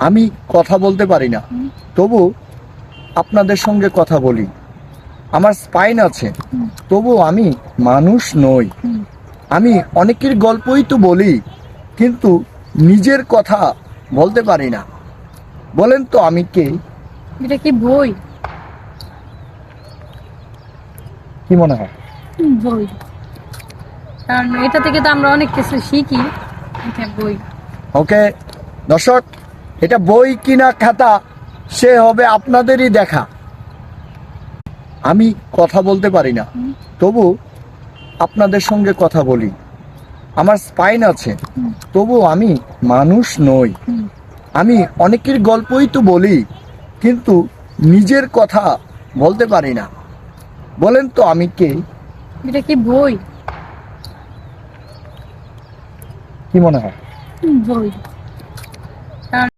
আমি কথা বলতে পারি না, তবু আপনাদের সঙ্গে কথা বলি। আমার স্পাইন আছে, তবু আমি মানুষ নই। আমি অনেকের গল্পই তো বলি, কিন্তু নিজের কথা বলতে পারি না। বলেন তো আমি কে? এটা কি বই? কি মনে হয়? বই, কারণ এটা থেকে তো আমরা অনেক কিছু শিখি। এটা বই। ওকে দর্শক, এটা বই কিনা খাতা সে হবে আপনাদেরই দেখা। আমি কথা বলতে পারি না, তবু আপনাদের সঙ্গে কথা বলি। আমার স্পাইন আছে, তবু আমি মানুষ নই। আমি অনেকের গল্পই তো বলি, কিন্তু নিজের কথা বলতে পারি না। বলেন তো আমি কে? এটা কি বই? কি মনে হয়? বই।